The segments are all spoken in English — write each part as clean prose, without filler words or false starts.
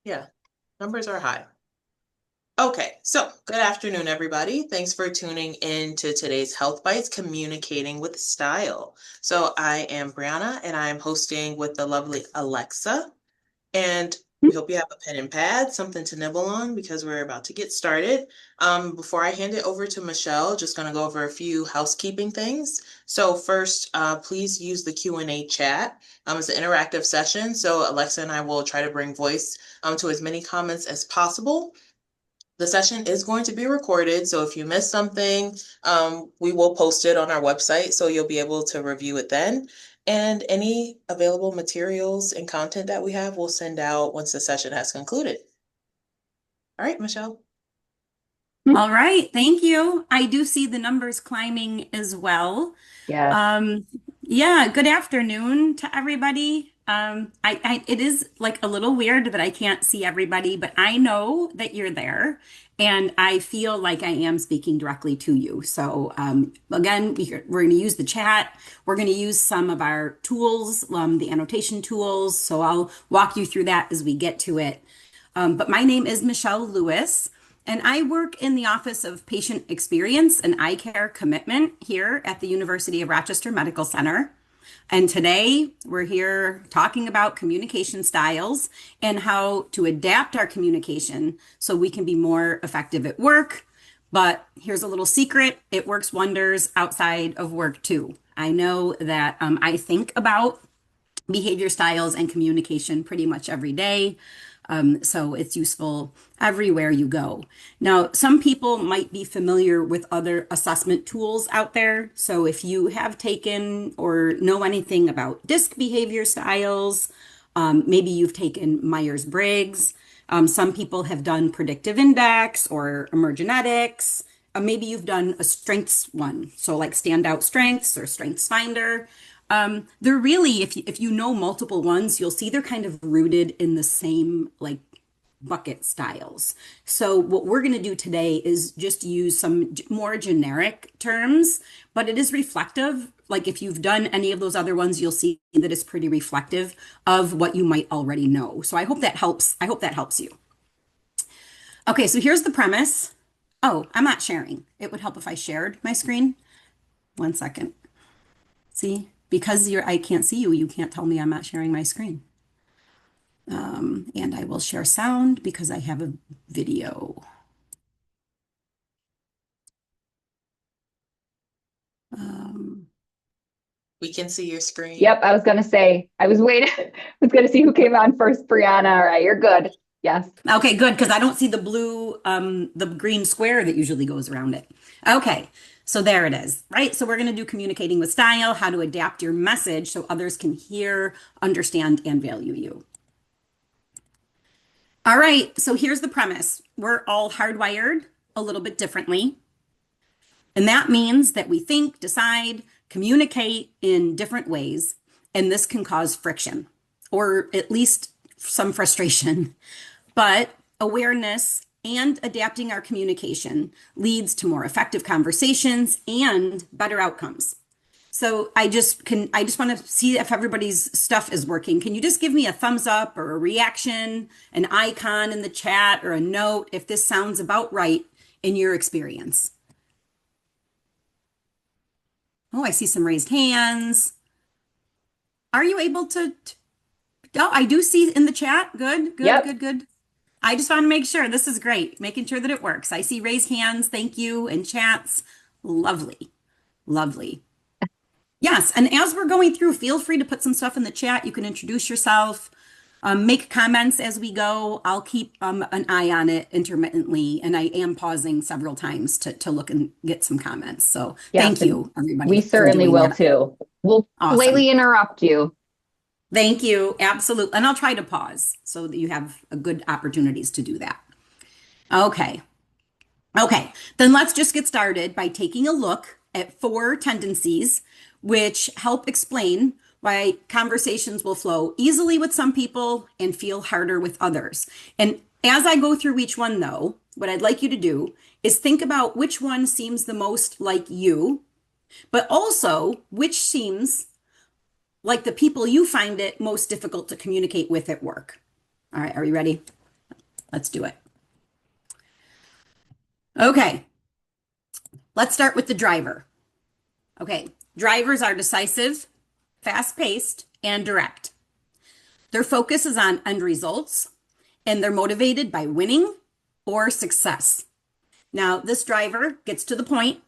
Yeah, numbers are high. Okay, so good afternoon, everybody. Thanks for tuning in to today's Health Bites Communicating with Style. So I am Brianna and I'm hosting with the lovely Alexa. And we hope you have a pen and pad, something to nibble on because we're about to get started. Before I hand it over to Michelle, just going to go over a few housekeeping things. So first, please use the Q&A chat. It's an interactive session, so Alexa and I will try to bring voice to as many comments as possible. The session is going to be recorded, so if you missed something, we will post it on our website, so you'll be able to review it then. And any available materials and content that we have, we'll send out once the session has concluded. All right, Michelle. All right, thank you. I do see the numbers climbing as well. Yes. Um, yeah, good afternoon to everybody. It is like a little weird that I can't see everybody, but I know that you're there, and I feel like I am speaking directly to you. So, again, we're going to use the chat. We're going to use some of our tools, the annotation tools. So I'll walk you through that as we get to it. But my name is Michelle Lewis. And I work in the Office of Patient Experience and Eye Care Commitment here at the University of Rochester Medical Center. And today we're here talking about communication styles and how to adapt our communication so we can be more effective at work. But here's a little secret, it works wonders outside of work too. I know that I think about behavior styles and communication pretty much every day. So it's useful everywhere you go. Now, some people might be familiar with other assessment tools out there. So if you have taken or know anything about DISC behavior styles, maybe you've taken Myers-Briggs. Some people have done predictive index or emergenetics. Maybe you've done a strengths one. So like standout strengths or strengths finder. They're really, if you know multiple ones, you'll see they're kind of rooted in the same like bucket styles. So what we're going to do today is just use some more generic terms, but it is reflective. Like if you've done any of those other ones, you'll see that it's pretty reflective of what you might already know. So I hope that helps. I hope that helps you. Okay, so here's the premise. Oh, I'm not sharing. It would help if I shared my screen. One second. See, because I can't see you, you can't tell me I'm not sharing my screen. And I will share sound because I have a video. Um, We can see your screen. Yep. I was gonna say, I was waiting. I was gonna see who came on first, Brianna. All right, you're good. Yes. okay, good, because I don't see the green square that usually goes around it. Okay, so there it is, right? So we're going to do communicating with style, how to adapt your message so others can hear, understand, and value you. All right, so here's the premise. We're all hardwired a little bit differently. And that means that we think, decide, communicate in different ways. And this can cause friction or at least some frustration. But awareness and adapting our communication leads to more effective conversations and better outcomes. So I just want to see if everybody's stuff is working. Can you just give me a thumbs up or a reaction, an icon in the chat or a note if this sounds about right in your experience? Oh, I see some raised hands. Are you able to? Oh, I do see in the chat. Good, good, Yep. good, good. I just want to make sure this is great, making sure that it works. I see raised hands. Thank you. And chats. Lovely, lovely. Yes. And as we're going through, feel free to put some stuff in the chat. You can introduce yourself, make comments as we go. I'll keep an eye on it intermittently. And I am pausing several times to look and get some comments. So Yes. thank And you, we everybody, for certainly doing will that. too. We'll Awesome. politely interrupt you. Thank you. Absolutely. And I'll try to pause so that you have a good opportunities to do that. Okay. Okay. Then let's just get started by taking a look at four tendencies which help explain why conversations will flow easily with some people and feel harder with others. And as I go through each one, though, what I'd like you to do is think about which one seems the most like you, but also which seems like the people you find it most difficult to communicate with at work. All right, are you ready? Let's do it. Okay, let's start with the driver. Okay, drivers are decisive, fast-paced, and direct. Their focus is on end results, and they're motivated by winning or success. Now, this driver gets to the point,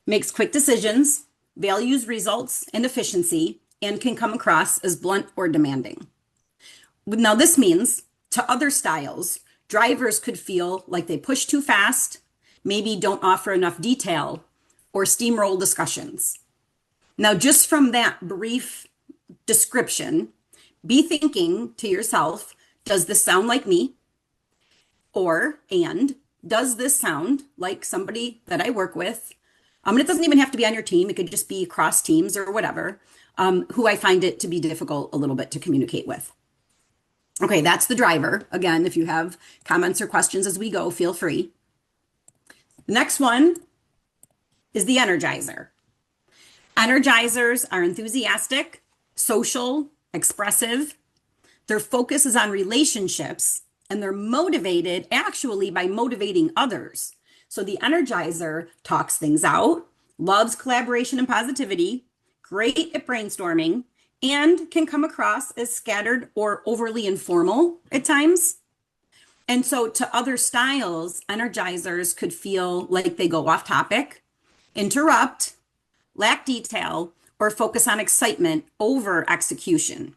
makes quick decisions, values results and efficiency, and can come across as blunt or demanding. Now, this means to other styles, drivers could feel like they push too fast, maybe don't offer enough detail, or steamroll discussions. Now, just from that brief description, be thinking to yourself, does this sound like me? And does this sound like somebody that I work with? And it doesn't even have to be on your team. It could just be across teams or whatever, who I find it to be difficult a little bit to communicate with. Okay, that's the driver. Again, if you have comments or questions as we go, feel free. The next one is the energizer. Energizers are enthusiastic, social, expressive. Their focus is on relationships, and they're motivated actually by motivating others. So the energizer talks things out, loves collaboration and positivity, great at brainstorming, and can come across as scattered or overly informal at times. And so to other styles, energizers could feel like they go off topic, interrupt, lack detail, or focus on excitement over execution.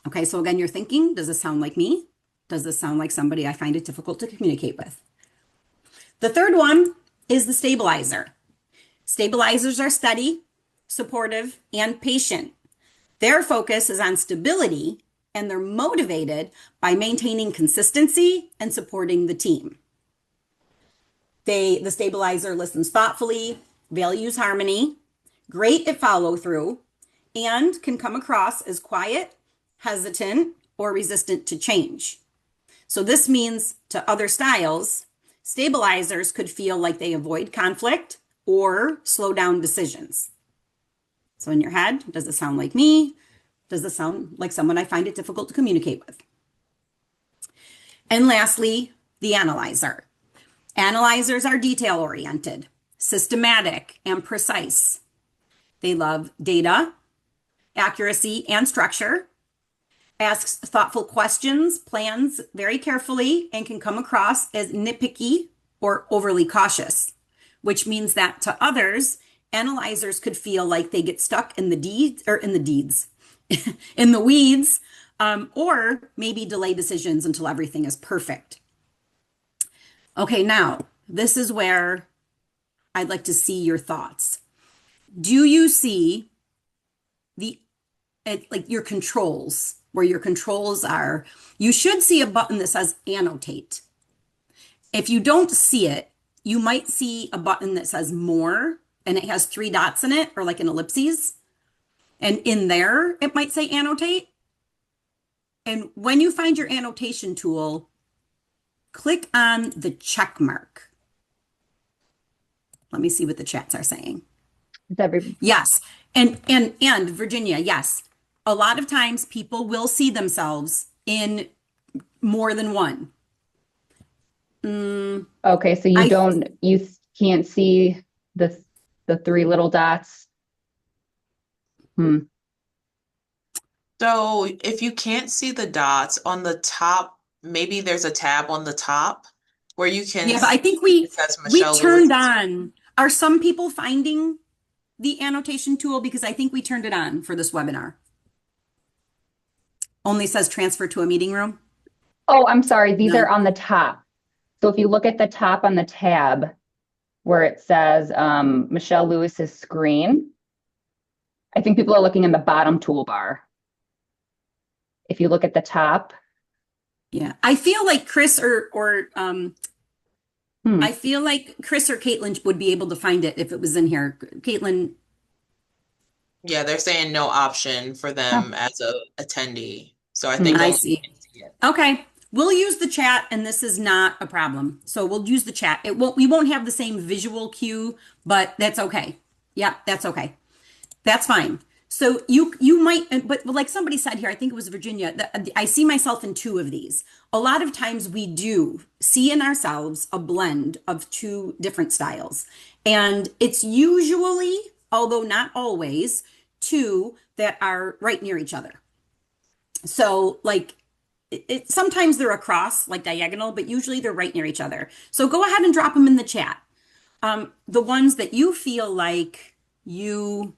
Okay, so again, you're thinking, does this sound like me? Does this sound like somebody I find it difficult to communicate with? The third one is the stabilizer. Stabilizers are steady, supportive, and patient. Their focus is on stability, and they're motivated by maintaining consistency and supporting the team. The stabilizer listens thoughtfully, values harmony, great at follow through, and can come across as quiet, hesitant, or resistant to change. So this means to other styles, stabilizers could feel like they avoid conflict or slow down decisions. So in your head, does it sound like me? Does it sound like someone I find it difficult to communicate with? And lastly, the analyzer. Analyzers are detail oriented, systematic, and precise. They love data, accuracy, and structure, asks thoughtful questions, plans very carefully, and can come across as nitpicky or overly cautious, which means that to others, analyzers could feel like they get stuck in the in the weeds, or maybe delay decisions until everything is perfect. Okay, now this is where I'd like to see your thoughts. Do you see like your controls, where your controls are? You should see a button that says annotate. If you don't see it, you might see a button that says more, and it has 3 dots in it, or like an ellipses. And in there, it might say annotate. And when you find your annotation tool, click on the check mark. Let me see what the chats are saying. Yes. And Virginia, yes. A lot of times people will see themselves in more than one. Okay, so you can't see the 3 little dots. So if you can't see the dots on the top, maybe there's a tab on the top where you can Yeah, but I think it says we Michelle turned Lewis. on. Are some people finding the annotation tool? Because I think we turned it on for this webinar. Only says transfer to a meeting room. Oh, I'm sorry. These No. are on the top. So if you look at the top on the tab where it says Michelle Lewis's screen, I think people are looking in the bottom toolbar. If you look at the top. Yeah, I feel like Chris or I feel like Chris or Caitlin would be able to find it if it was in here. Caitlin. Yeah, they're saying no option for them as a attendee. So I think I only see. you can see it. Okay. We'll use the chat, and this is not a problem. So we'll use the chat. We won't have the same visual cue, but that's okay. Yeah, that's okay. That's fine. So you might, but like somebody said here, I think it was Virginia, that I see myself in two of these. A lot of times we do see in ourselves a blend of two different styles. And it's usually, although not always, two that are right near each other. So like sometimes they're across, like diagonal, but usually they're right near each other. So go ahead and drop them in the chat. The ones that you feel like you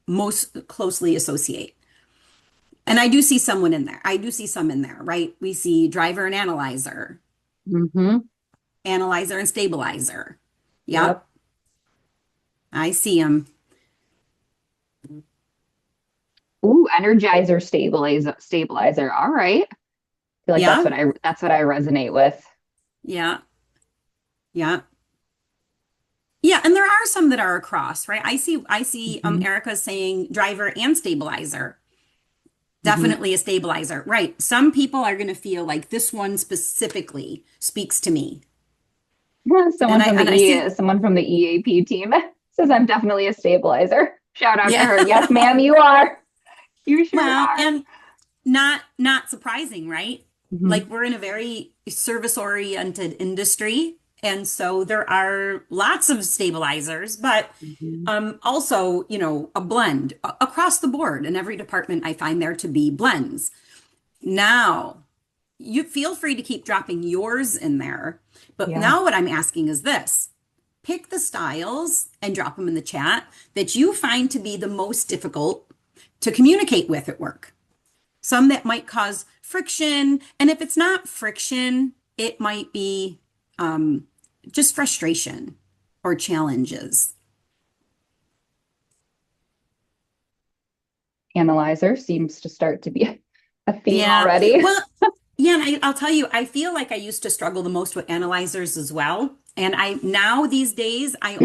most closely associate. And I do see someone in there. I do see some in there, right? We see driver and analyzer, Mm-hmm. analyzer and stabilizer. Yep, Yep. I see them. Ooh, energizer stabilizer. All right. I feel like Yeah, that's what I resonate with. yeah, yeah. Yeah, and there are some that are across, right? I see Hmm. Erica saying driver and stabilizer. Hmm. Definitely a stabilizer. Right. Some people are going to feel like this one specifically speaks to me. And I see, Someone from the EAP team says I'm definitely a stabilizer. Shout out to yeah. her. Yes, ma'am, you are. You sure Well, are. and not surprising, right? Hmm. Like we're in a very service-oriented industry, and so there are lots of stabilizers, but Hmm. also, a blend across the board. In every department, I find there to be blends. Now, you feel free to keep dropping yours in there. But Yeah. now what I'm asking is this. Pick the styles and drop them in the chat that you find to be the most difficult to communicate with at work. Some that might cause friction. And if it's not friction, it might be just frustration or challenges. Analyzer seems to start to be a theme Yeah. already. Well, yeah, and I'll tell you, I feel like I used to struggle the most with analyzers as well. And I now these days, I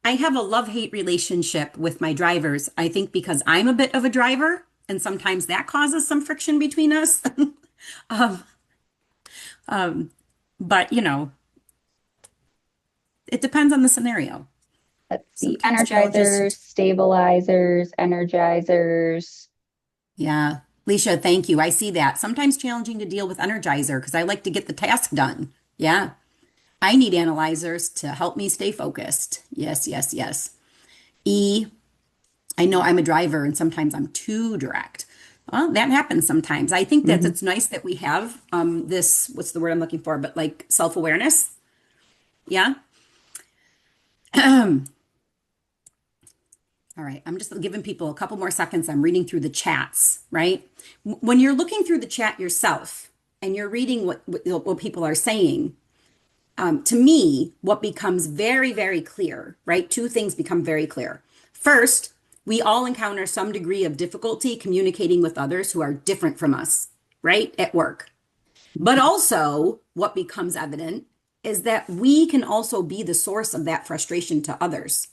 have a love-hate relationship with my drivers. I think because I'm a bit of a driver, and sometimes that causes some friction between us. Um, but it depends on the scenario. Let's see. Sometimes challenges. Energizers, stabilizers, energizers. Yeah. Leisha, thank you. I see that. Sometimes challenging to deal with Energizer because I like to get the task done. Yeah. I need analyzers to help me stay focused. Yes, yes, yes. E, I know I'm a driver and sometimes I'm too direct. Well, that happens sometimes. I think that Hmm. it's nice that we have this, what's the word I'm looking for, but like self-awareness. Yeah. All right. I'm just giving people a couple more seconds. I'm reading through the chats, right? When you're looking through the chat yourself and you're reading what people are saying, to me, what becomes very, very clear, right? Two things become very clear. First, we all encounter some degree of difficulty communicating with others who are different from us, right? At work. But also, what becomes evident is that we can also be the source of that frustration to others.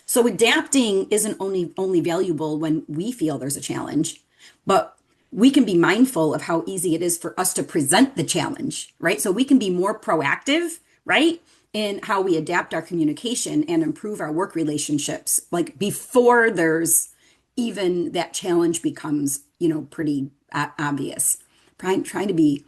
So adapting isn't only valuable when we feel there's a challenge, but we can be mindful of how easy it is for us to present the challenge, right? So we can be more proactive, right? In how we adapt our communication and improve our work relationships, like before there's even that challenge becomes, pretty obvious. Trying to be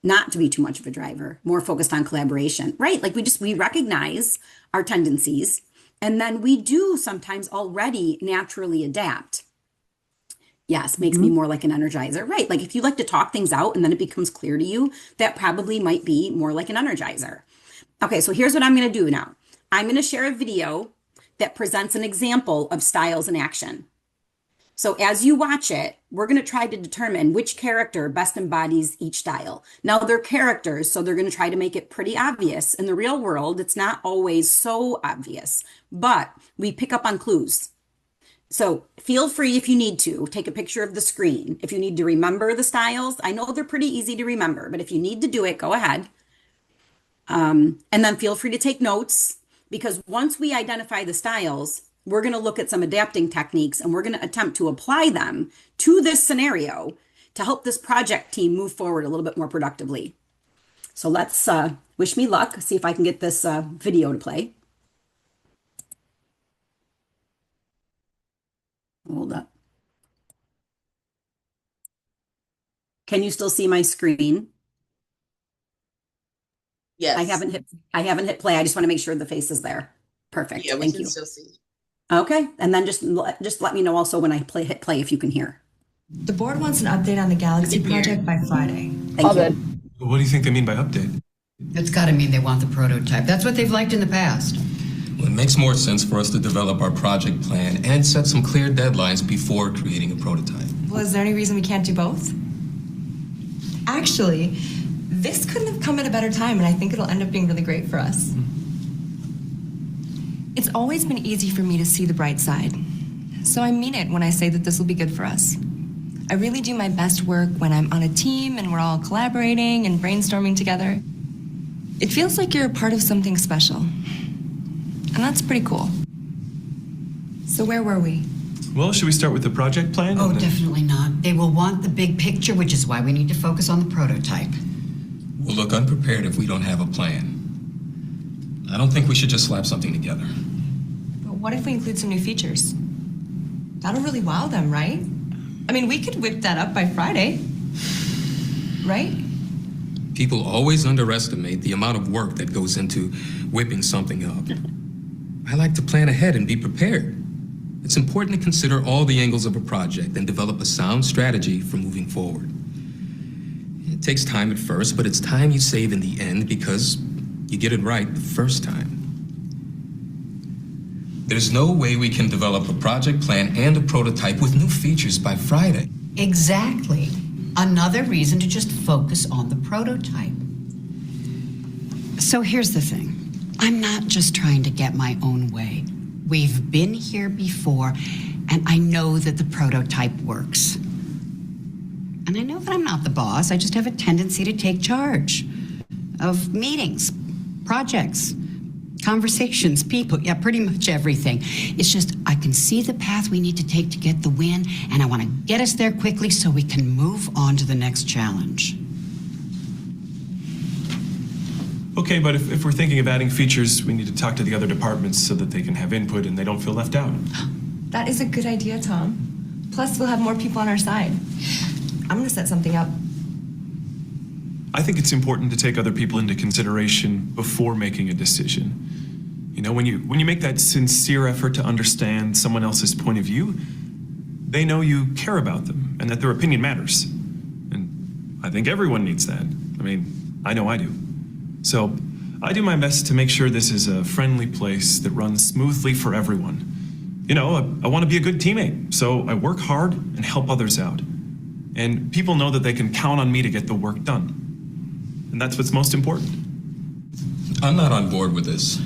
not to be too much of a driver, more focused on collaboration, right? Like we recognize our tendencies and then we do sometimes already naturally adapt. Yes, makes me Hmm. more like an energizer, right? Like if you like to talk things out and then it becomes clear to you, that probably might be more like an energizer. Okay, so here's what I'm going to do now. I'm going to share a video that presents an example of styles in action. So as you watch it, we're going to try to determine which character best embodies each style. Now they're characters, so they're going to try to make it pretty obvious. In the real world, it's not always so obvious, but we pick up on clues. So feel free if you need to take a picture of the screen. If you need to remember the styles, I know they're pretty easy to remember, but if you need to do it, go ahead. And then feel free to take notes because once we identify the styles, we're going to look at some adapting techniques and we're going to attempt to apply them to this scenario to help this project team move forward a little bit more productively. So let's wish me luck, see if I can get this video to play. Hold up. Can you still see my screen? I Yes. haven't hit I haven't hit play. I just want to make sure the face is there. Perfect. Yeah, we Thank can you. still see. Okay. And then just let me know also when I hit play if you can hear. The board wants an update on the Galaxy project by Friday. Thank All you. good. What do you think they mean by update? It's got to mean they want the prototype. That's what they've liked in the past. Well, it makes more sense for us to develop our project plan and set some clear deadlines before creating a prototype. Well, is there any reason we can't do both? Actually, this couldn't have come at a better time, and I think it'll end up being really great for us. It's always been easy for me to see the bright side. So I mean it when I say that this will be good for us. I really do my best work when I'm on a team and we're all collaborating and brainstorming together. It feels like you're a part of something special. And that's pretty cool. So where were we? Well, should we start with the project plan? Oh, and then- definitely not. They will want the big picture, which is why we need to focus on the prototype. We'll look unprepared if we don't have a plan. I don't think we should just slap something together. But what if we include some new features? That'll really wow them, right? I mean, we could whip that up by Friday. Right? People always underestimate the amount of work that goes into whipping something up. I like to plan ahead and be prepared. It's important to consider all the angles of a project and develop a sound strategy for moving forward. It takes time at first, but it's time you save in the end because you get it right the first time. There's no way we can develop a project plan and a prototype with new features by Friday. Exactly. Another reason to just focus on the prototype. So here's the thing. I'm not just trying to get my own way. We've been here before, and I know that the prototype works. And I know that I'm not the boss. I just have a tendency to take charge of meetings, projects, conversations, people, yeah, pretty much everything. It's just I can see the path we need to take to get the win, and I want to get us there quickly so we can move on to the next challenge. Okay, but if we're thinking of adding features, we need to talk to the other departments so that they can have input and they don't feel left out. That is a good idea, Tom. Plus, we'll have more people on our side. I'm gonna set something up. I think it's important to take other people into consideration before making a decision. You know, when you make that sincere effort to understand someone else's point of view, they know you care about them and that their opinion matters. And I think everyone needs that. I mean, I know I do. So I do my best to make sure this is a friendly place that runs smoothly for everyone. You know, I want to be a good teammate, so I work hard and help others out. And people know that they can count on me to get the work done. And that's what's most important. I'm not on board with this.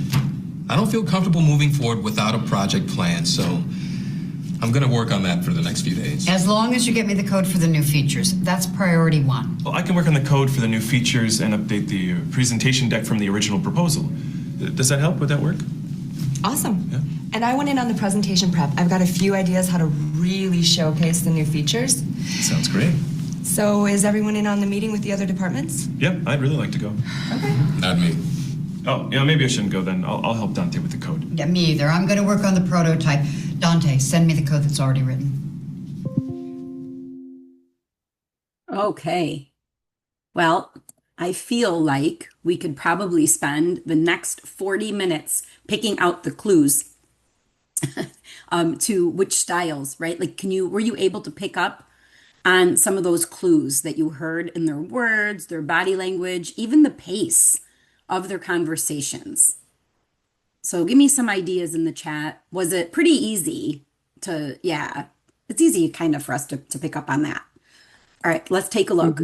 I don't feel comfortable moving forward without a project plan, so I'm going to work on that for the next few days. As long as you get me the code for the new features, that's priority one. Well, I can work on the code for the new features and update the presentation deck from the original proposal. Does that help? Would that work? Awesome. Yeah. And I went in on the presentation prep. I've got a few ideas how to really showcase the new features. Sounds great. So is everyone in on the meeting with the other departments? Yeah, I'd really like to go. Okay. Not me. Oh, yeah, maybe I shouldn't go then. I'll help Dante with the code. Yeah, me either. I'm going to work on the prototype. Dante, send me the code that's already written. Okay. Well, I feel like we could probably spend the next 40 minutes picking out the clues to which styles, right? Like, were you able to pick up on some of those clues that you heard in their words, their body language, even the pace of their conversations? So give me some ideas in the chat. Was it pretty easy yeah, it's easy kind of for us to pick up on that. All right, let's take a look.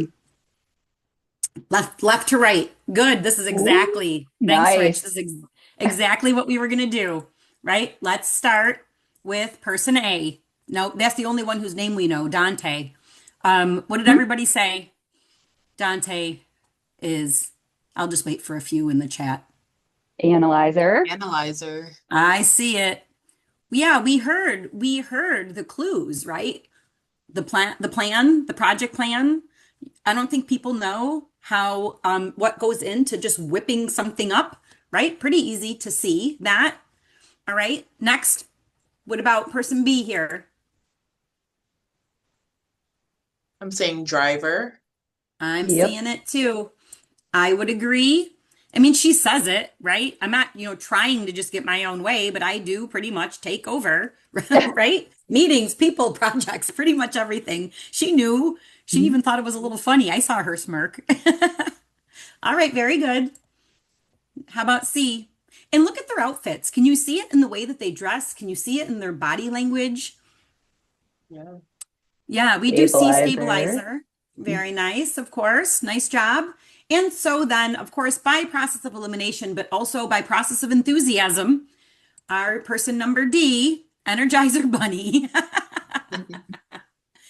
Left to right. Good. This is exactly, thanks, Rich. Nice. This is exactly what we were going to do, right? Let's start with person A. No, that's the only one whose name we know, Dante. What did everybody say? Dante is, I'll just wait for a few in the chat. Analyzer. Analyzer. I see it. Yeah, we heard the clues, right? The project plan. I don't think people know how what goes into just whipping something up, right? Pretty easy to see that. All right. Next, what about person B here? I'm saying driver. I'm Yep. seeing it too. I would agree. I mean, she says it, right? I'm not, trying to just get my own way, but I do pretty much take over, right? Meetings, people, projects, pretty much everything. She knew. She even thought it was a little funny. I saw her smirk. All right, very good. How about C? And look at their outfits. Can you see it in the way that they dress? Can you see it in their body language? Yeah. Yeah, we do see Stabilizer. stabilizer. Very nice, of course. Nice job. And so then, of course, by process of elimination, but also by process of enthusiasm, our person number D, Energizer Bunny.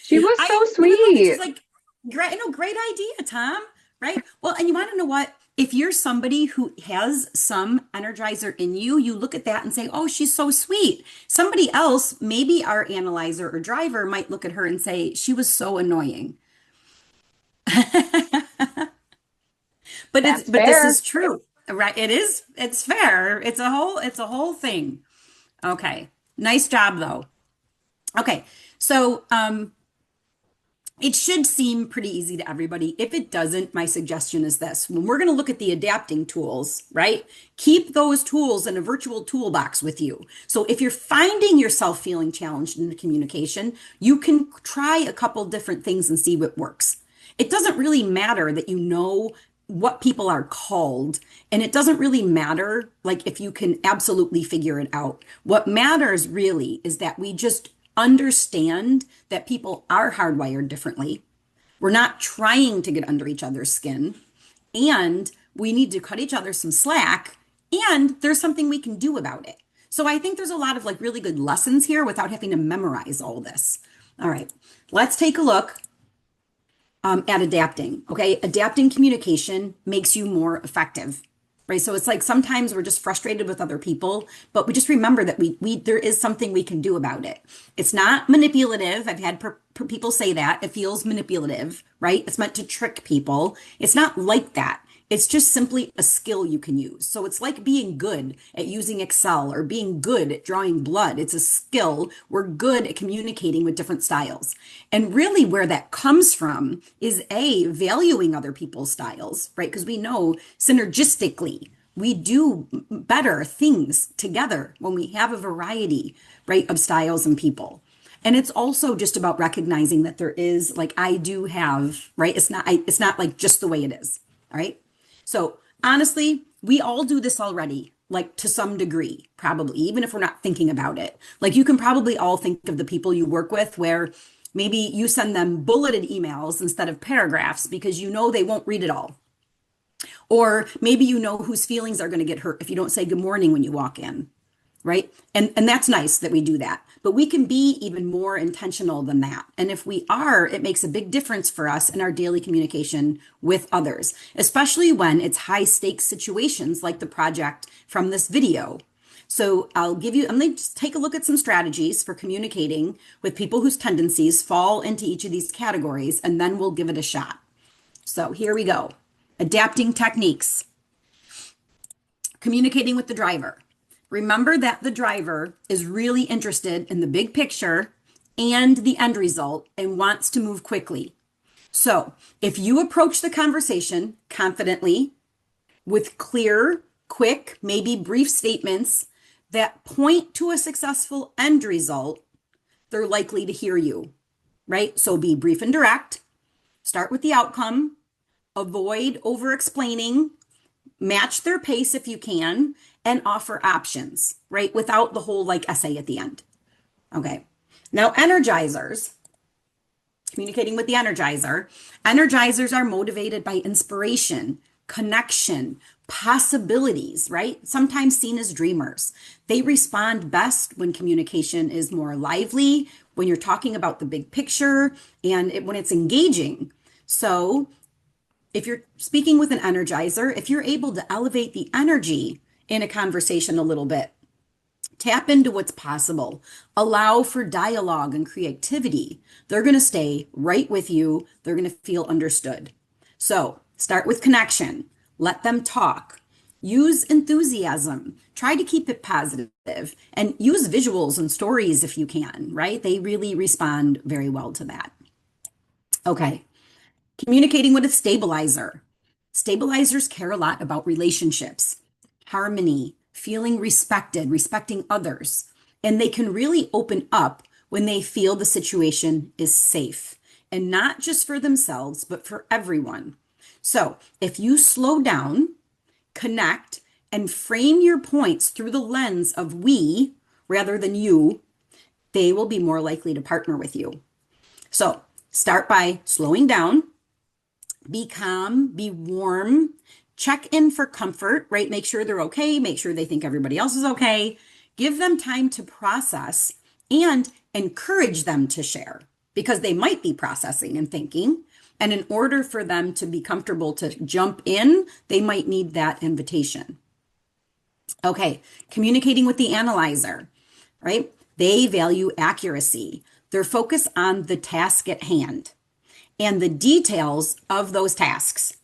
She was so I would love it. She's sweet. like, great, great idea, Tom. Right? Well, and you want to know what? If you're somebody who has some energizer in you, you look at that and say, oh, she's so sweet. Somebody else, maybe our analyzer or driver, might look at her and say, she was so annoying. That's But this fair. is true, right? It is, it's fair. It's a whole thing. Okay. Nice job though. Okay. So, it should seem pretty easy to everybody. If it doesn't, my suggestion is this. When we're going to look at the adapting tools, right? Keep those tools in a virtual toolbox with you. So if you're finding yourself feeling challenged in the communication, you can try a couple different things and see what works. It doesn't really matter that you know what people are called, and it doesn't really matter like if you can absolutely figure it out. What matters really is that we just understand that people are hardwired differently. We're not trying to get under each other's skin, and we need to cut each other some slack, and there's something we can do about it. So I think there's a lot of like really good lessons here without having to memorize all this. All right, let's take a look at adapting. Okay, adapting communication makes you more effective, right? So it's like sometimes we're just frustrated with other people, but we just remember that we there is something we can do about it. It's not manipulative. I've had people say that it feels manipulative, right? It's meant to trick people. It's not like that. It's just simply a skill you can use. So it's like being good at using Excel or being good at drawing blood. It's a skill. We're good at communicating with different styles. And really, where that comes from is A, valuing other people's styles, right? Because we know synergistically, we do better things together when we have a variety, right, of styles and people. And it's also just about recognizing that there is like I do have, right? It's not like just the way it is. All right. So honestly, we all do this already, like to some degree, probably, even if we're not thinking about it. Like you can probably all think of the people you work with where maybe you send them bulleted emails instead of paragraphs because you know they won't read it all. Or maybe you know whose feelings are going to get hurt if you don't say good morning when you walk in, right? And that's nice that we do that. But we can be even more intentional than that. And if we are, it makes a big difference for us in our daily communication with others, especially when it's high stakes situations like the project from this video. So I'm going to just take a look at some strategies for communicating with people whose tendencies fall into each of these categories, and then we'll give it a shot. So here we go. Adapting techniques. Communicating with the driver. Remember that the driver is really interested in the big picture and the end result and wants to move quickly. So if you approach the conversation confidently with clear, quick, maybe brief statements that point to a successful end result, they're likely to hear you, right? So be brief and direct, start with the outcome, avoid over explaining, match their pace if you can, and offer options, right? Without the whole like essay at the end. Okay. Now, energizers, communicating with the energizer. Energizers are motivated by inspiration, connection, possibilities, right? Sometimes seen as dreamers. They respond best when communication is more lively, when you're talking about the big picture, and when it's engaging. So if you're speaking with an energizer, if you're able to elevate the energy in a conversation a little bit, tap into what's possible, allow for dialogue and creativity, they're going to stay right with you. They're going to feel understood. So start with connection, let them talk, use enthusiasm, try to keep it positive, and use visuals and stories if you can, right? They really respond very well to that. Okay. Communicating with a stabilizer. Stabilizers care a lot about relationships, harmony, feeling respected, respecting others. And they can really open up when they feel the situation is safe and not just for themselves, but for everyone. So if you slow down, connect, and frame your points through the lens of we rather than you, they will be more likely to partner with you. So start by slowing down, be calm, be warm, check in for comfort, right? Make sure they're okay, make sure they think everybody else is okay. Give them time to process and encourage them to share because they might be processing and thinking. And in order for them to be comfortable to jump in, they might need that invitation. Okay, communicating with the analyzer, right? They value accuracy. They're focused on the task at hand and the details of those tasks.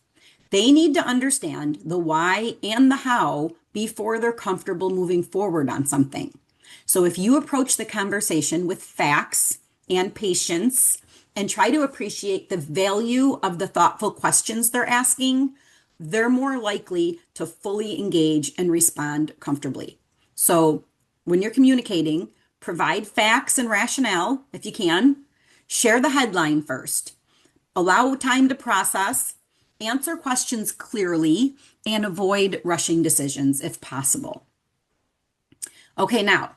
They need to understand the why and the how before they're comfortable moving forward on something. So if you approach the conversation with facts and patience and try to appreciate the value of the thoughtful questions they're asking, they're more likely to fully engage and respond comfortably. So when you're communicating, provide facts and rationale if you can. Share the headline first. Allow time to process, answer questions clearly, and avoid rushing decisions if possible. Okay, now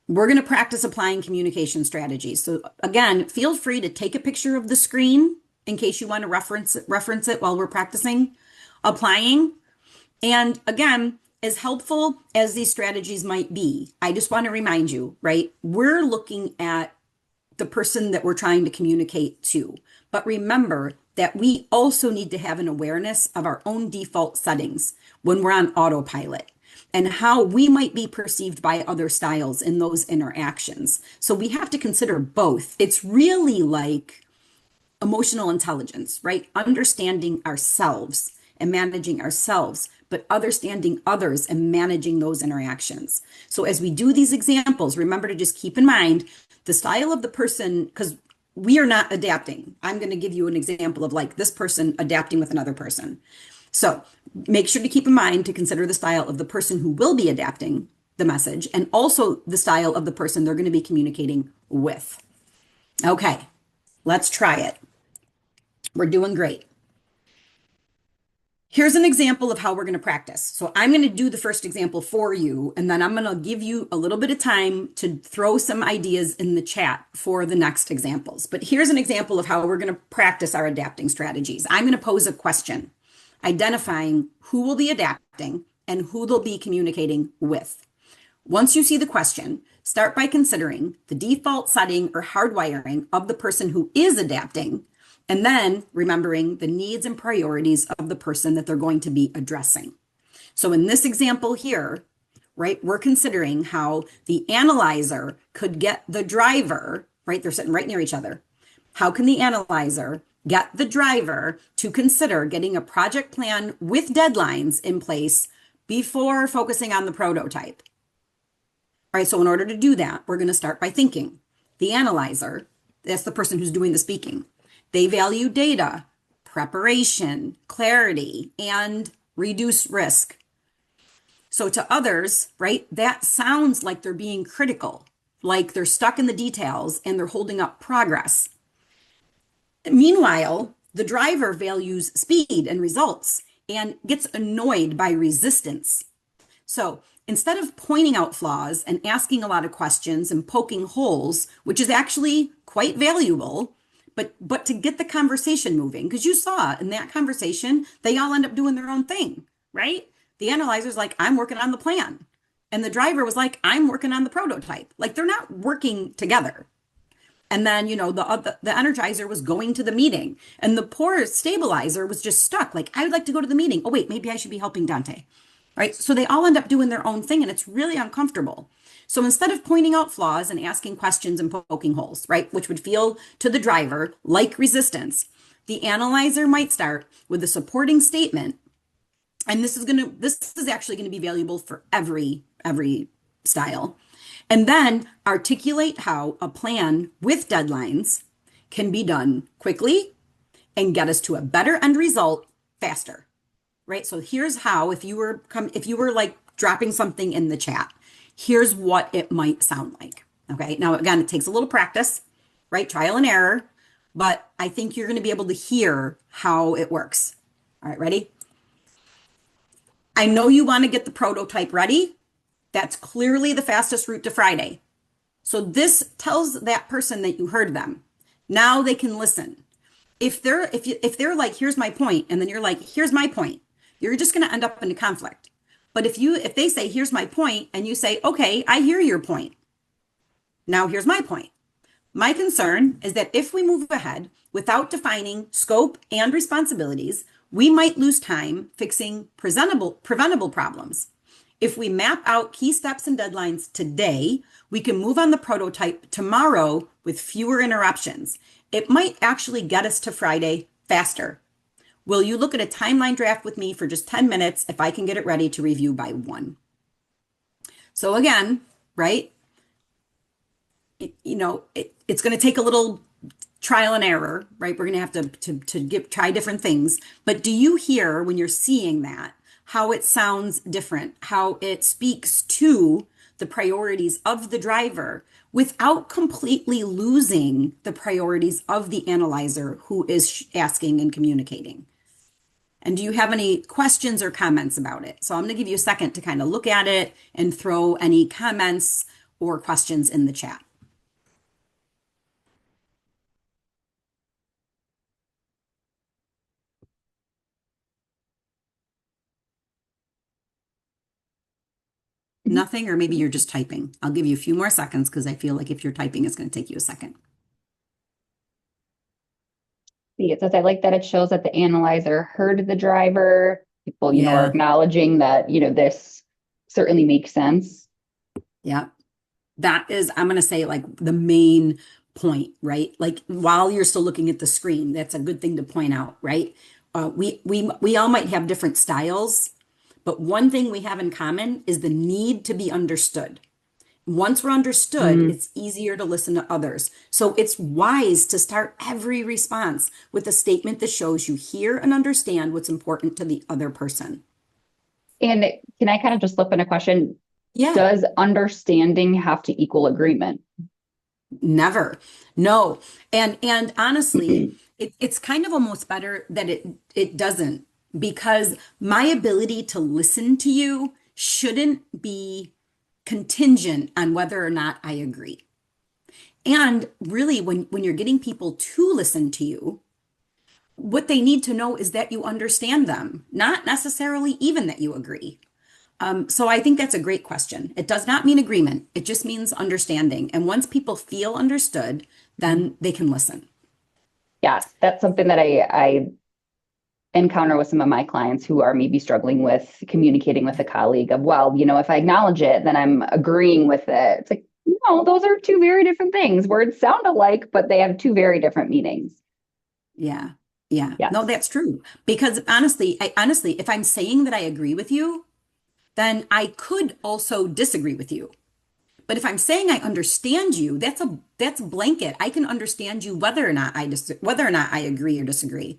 we're going to practice applying communication strategies. So again, feel free to take a picture of the screen in case you want to reference it while we're practicing applying. And again, as helpful as these strategies might be, I just want to remind you, right? We're looking at the person that we're trying to communicate to. But remember that we also need to have an awareness of our own default settings when we're on autopilot and how we might be perceived by other styles in those interactions. So we have to consider both. It's really like emotional intelligence, right? Understanding ourselves and managing ourselves, but understanding others and managing those interactions. So as we do these examples, remember to just keep in mind the style of the person, because we are not adapting. I'm going to give you an example of like this person adapting with another person. So make sure to keep in mind to consider the style of the person who will be adapting the message and also the style of the person they're going to be communicating with. Okay, let's try it. We're doing great. Here's an example of how we're going to practice. So I'm going to do the first example for you, and then I'm going to give you a little bit of time to throw some ideas in the chat for the next examples. But here's an example of how we're going to practice our adapting strategies. I'm going to pose a question, identifying who will be adapting and who they'll be communicating with. Once you see the question, start by considering the default setting or hardwiring of the person who is adapting, and then remembering the needs and priorities of the person that they're going to be addressing. So in this example here, right, we're considering how the analyzer could get the driver, right, they're sitting right near each other. How can the analyzer get the driver to consider getting a project plan with deadlines in place before focusing on the prototype? All right, so in order to do that, we're going to start by thinking. The analyzer, that's the person who's doing the speaking. They value data, preparation, clarity, and reduce risk. So to others, right, that sounds like they're being critical, like they're stuck in the details and they're holding up progress. Meanwhile, the driver values speed and results and gets annoyed by resistance. So instead of pointing out flaws and asking a lot of questions and poking holes, which is actually quite valuable, but to get the conversation moving, because you saw in that conversation, they all end up doing their own thing, right? The analyzer's like, I'm working on the plan. And the driver was like, I'm working on the prototype. Like they're not working together. And then, you know, the energizer was going to the meeting and the poor stabilizer was just stuck. Like, I would like to go to the meeting. Oh, wait, maybe I should be helping Dante, right? So they all end up doing their own thing and it's really uncomfortable. So instead of pointing out flaws and asking questions and poking holes, right, which would feel to the driver like resistance, the analyzer might start with a supporting statement. And this is actually going to be valuable for every style. And then articulate how a plan with deadlines can be done quickly and get us to a better end result faster, right? So here's how, if you were like dropping something in the chat, here's what it might sound like. Okay. Now, again, it takes a little practice, right? Trial and error, but I think you're going to be able to hear how it works. All right, ready? I know you want to get the prototype ready. That's clearly the fastest route to Friday. So this tells that person that you heard them. Now they can listen. If they're like, here's my point, and then you're like, here's my point, you're just going to end up in a conflict. But if they say, here's my point, and you say, okay, I hear your point. Now here's my point. My concern is that if we move ahead without defining scope and responsibilities, we might lose time fixing preventable problems. If we map out key steps and deadlines today, we can move on the prototype tomorrow with fewer interruptions. It might actually get us to Friday faster. Will you look at a timeline draft with me for just 10 minutes if I can get it ready to review by 1? So again, right? It's going to take a little trial and error, right? We're going to have to try different things. But do you hear when you're seeing that, how it sounds different, how it speaks to the priorities of the driver without completely losing the priorities of the analyzer who is asking and communicating? And do you have any questions or comments about it? So I'm going to give you a second to kind of look at it and throw any comments or questions in the chat. Nothing, or maybe you're just typing. I'll give you a few more seconds because I feel like if you're typing, it's going to take you a second. See, it says, I like that it shows that the analyzer heard the driver. People, are Yeah. acknowledging that, this certainly makes sense. Yeah. That is, I'm going to say, like the main point, right? Like while you're still looking at the screen, that's a good thing to point out, right? We all might have different styles, but one thing we have in common is the need to be understood. Once we're understood, it's easier to listen to others. So it's wise to start every response with a statement that shows you hear and understand what's important to the other person. And can I kind of just slip in a question? Yeah. Does understanding have to equal agreement? Never. No. And honestly, it's kind of almost better that it doesn't, because my ability to listen to you shouldn't be contingent on whether or not I agree. And really, when you're getting people to listen to you, what they need to know is that you understand them, not necessarily even that you agree. So I think that's a great question. It does not mean agreement. It just means understanding. And once people feel understood, then they can listen. Yes, that's something that I encounter with some of my clients who are maybe struggling with communicating with a colleague of, well, if I acknowledge it, then I'm agreeing with it. It's like, no, those are two very different things. Words sound alike, but they have two very different meanings. Yeah. Yeah. Yes. No, that's true. Because honestly, if I'm saying that I agree with you, then I could also disagree with you. But if I'm saying I understand you, that's blanket. I can understand you whether or not I agree or disagree.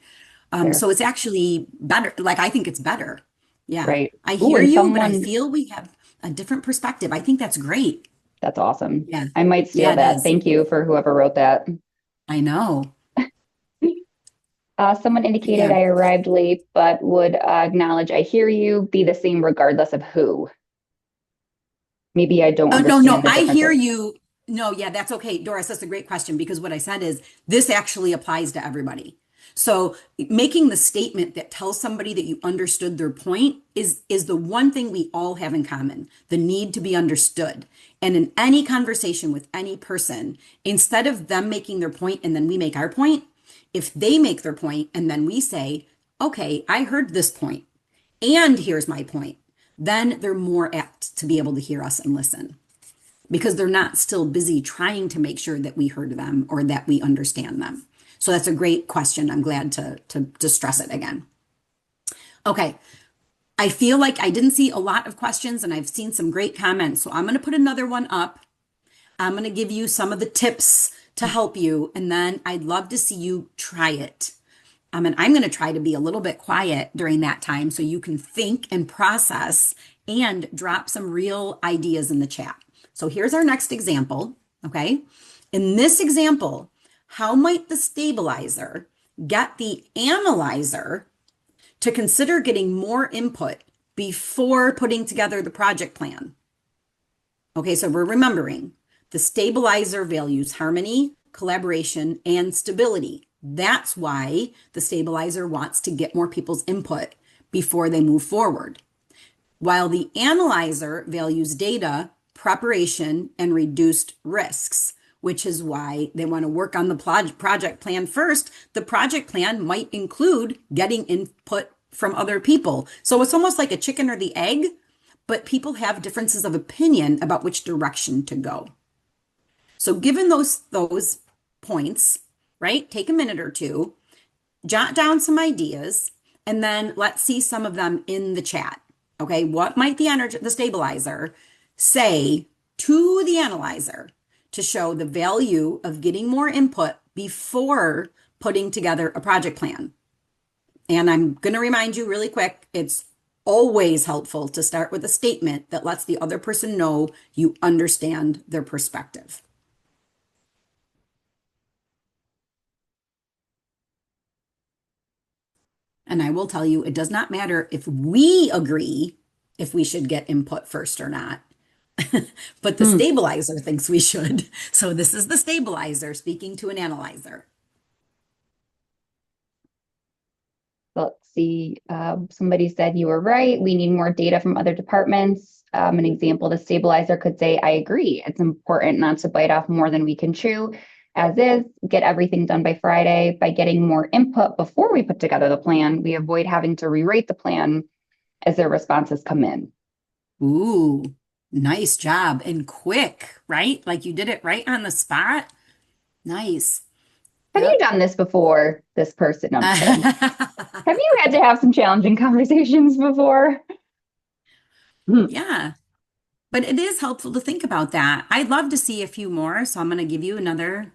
So it's actually better. Like, I think it's better. Yeah. Right. I hear and you, but I feel we have a different perspective. I think that's great. That's awesome. Yeah. I might steal Yeah, it that. is. Thank you for whoever wrote that. I know. Someone indicated Yeah. I arrived late, but would acknowledge I hear you, be the same regardless of who. Maybe I don't Oh, understand no, the I hear differences. you. No, yeah, that's okay. Doris, that's a great question, because what I said is this actually applies to everybody. So making the statement that tells somebody that you understood their point is the one thing we all have in common, the need to be understood. And in any conversation with any person, instead of them making their point and then we make our point, if they make their point and then we say, okay, I heard this point and here's my point, then they're more apt to be able to hear us and listen, because they're not still busy trying to make sure that we heard them or that we understand them. So that's a great question. I'm glad to stress it again. Okay. I feel like I didn't see a lot of questions and I've seen some great comments. So I'm going to put another one up. I'm going to give you some of the tips to help you. And then I'd love to see you try it. And I'm going to try to be a little bit quiet during that time so you can think and process and drop some real ideas in the chat. So here's our next example. Okay. In this example, how might the stabilizer get the analyzer to consider getting more input before putting together the project plan? Okay, so we're remembering the stabilizer values harmony, collaboration, and stability. That's why the stabilizer wants to get more people's input before they move forward. While the analyzer values data, preparation, and reduced risks, which is why they want to work on the project plan first. The project plan might include getting input from other people. So it's almost like a chicken or the egg, but people have differences of opinion about which direction to go. So given those points, right, take a minute or two, jot down some ideas, and then let's see some of them in the chat. Okay, what might the stabilizer say to the analyzer to show the value of getting more input before putting together a project plan? And I'm going to remind you really quick, it's always helpful to start with a statement that lets the other person know you understand their perspective. And I will tell you, it does not matter if we agree if we should get input first or not. But the stabilizer thinks we should. So this is the stabilizer speaking to an analyzer. Let's see. Somebody said you were right. We need more data from other departments. An example, the stabilizer could say, I agree. It's important not to bite off more than we can chew. As is, get everything done by Friday. By getting more input before we put together the plan, we avoid having to rewrite the plan as their responses come in. Ooh, nice job. And quick, right? Like you did it right on the spot. Nice. Have you done this before, this person? No, I'm kidding. Have you had to have some challenging conversations before? Yeah. But it is helpful to think about that. I'd love to see a few more, so I'm going to give you another,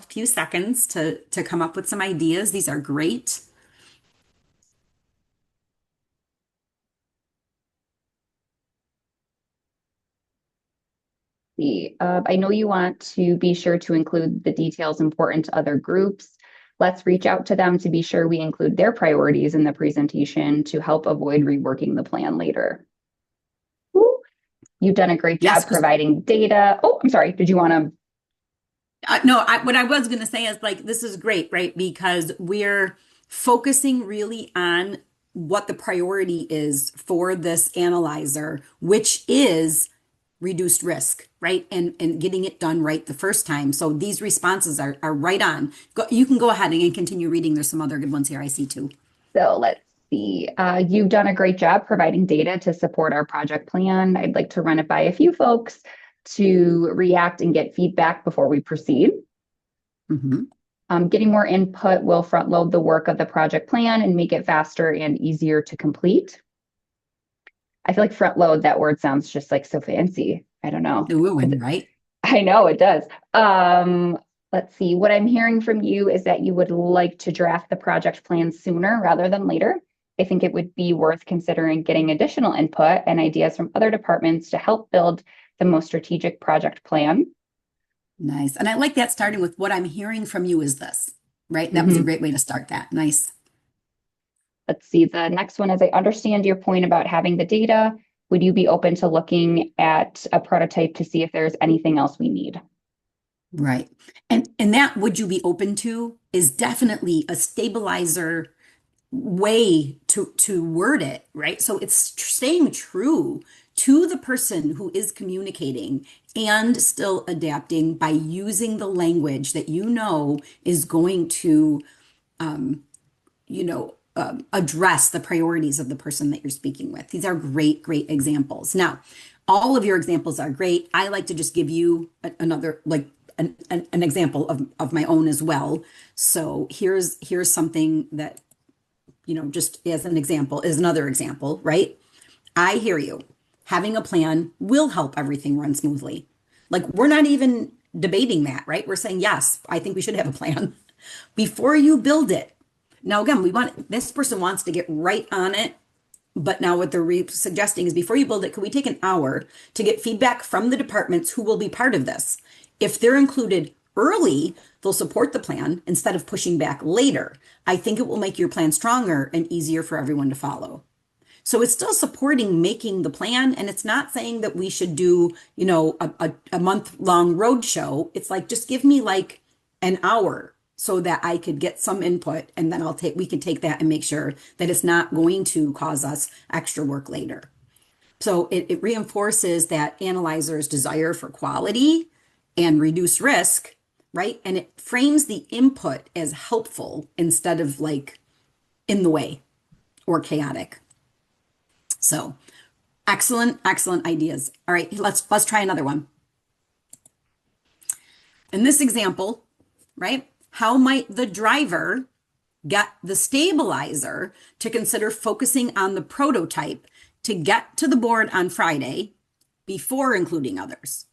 few seconds to come up with some ideas. These are great. I know you want to be sure to include the details important to other groups. Let's reach out to them to be sure we include their priorities in the presentation to help avoid reworking the plan later. Ooh, you've done a great job providing data. Oh, I'm sorry. Did you want to? No, what I was going to say is this is great, right? Because we're focusing really on what the priority is for this analyzer, which is reduced risk, right? And getting it done right the first time. So these responses are right on. You can go ahead and continue reading. There's some other good ones here I see too. So let's see. You've done a great job providing data to support our project plan. I'd like to run it by a few folks to react and get feedback before we proceed. Getting more input will front load the work of the project plan and make it faster and easier to complete. I feel like front load, that word sounds just like so fancy. I don't know. Ooh, right? I know it does. Let's see. What I'm hearing from you is that you would like to draft the project plan sooner rather than later. I think it would be worth considering getting additional input and ideas from other departments to help build the most strategic project plan. Nice. And I like that, starting with what I'm hearing from you is this, right? That was a great way to start that. Nice. Let's see. The next one is, I understand your point about having the data. Would you be open to looking at a prototype to see if there's anything else we need? Right. And that would you be open to is definitely a stabilizer way to word it, right? So it's staying true to the person who is communicating and still adapting by using the language that is going to address the priorities of the person that you're speaking with. These are great, great examples. Now, all of your examples are great. I like to just give you another, an example of my own as well. So here's something that, just as an example, is another example, right? I hear you. Having a plan will help everything run smoothly. We're not even debating that, right? We're saying, yes, I think we should have a plan before you build it. Now, again, this person wants to get right on it. But now what they're suggesting is before you build it, could we take an hour to get feedback from the departments who will be part of this? If they're included early, they'll support the plan instead of pushing back later. I think it will make your plan stronger and easier for everyone to follow. So it's still supporting making the plan, and it's not saying that we should do, a month-long road show. It's like, just give me like an hour so that I could get some input, and then we can take that and make sure that it's not going to cause us extra work later. So it reinforces that analyzer's desire for quality and reduce risk, right? And it frames the input as helpful instead of like in the way or chaotic. So excellent, excellent ideas. All right, let's try another one. In this example, right, how might the driver get the stabilizer to consider focusing on the prototype to get to the board on Friday before including others?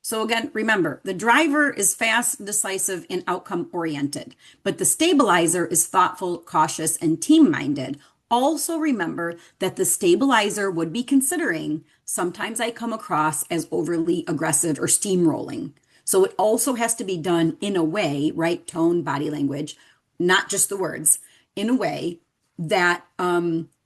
So again, remember, the driver is fast, decisive, and outcome oriented, but the stabilizer is thoughtful, cautious, and team-minded. Also remember that the stabilizer would be considering, sometimes I come across as overly aggressive or steamrolling. So it also has to be done in a way, right? Tone, body language, not just the words, in a way that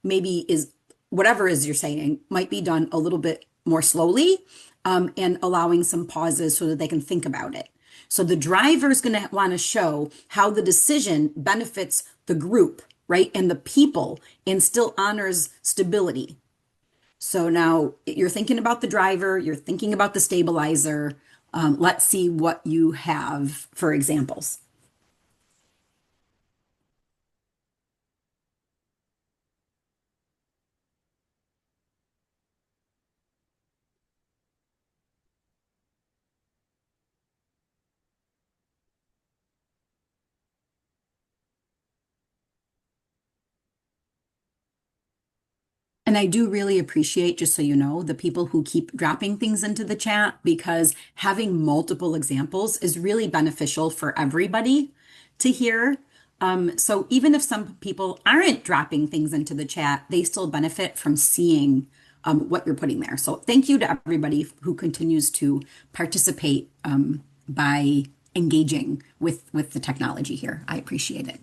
maybe is whatever is you're saying might be done a little bit more slowly and allowing some pauses so that they can think about it. So the driver is going to want to show how the decision benefits the group, right? And the people, and still honors stability. So now you're thinking about the driver, you're thinking about the stabilizer. Let's see what you have for examples. And I do really appreciate, just so you know, the people who keep dropping things into the chat, because having multiple examples is really beneficial for everybody to hear. So even if some people aren't dropping things into the chat, they still benefit from seeing what you're putting there. So thank you to everybody who continues to participate by engaging with the technology here. I appreciate it.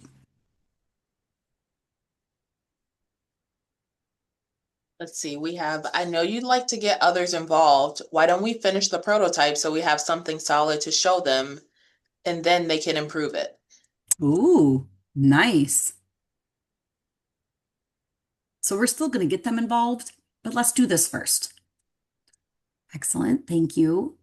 Let's see, I know you'd like to get others involved. Why don't we finish the prototype so we have something solid to show them and then they can improve it? Ooh, nice. So we're still going to get them involved, but let's do this first. Excellent. Thank you.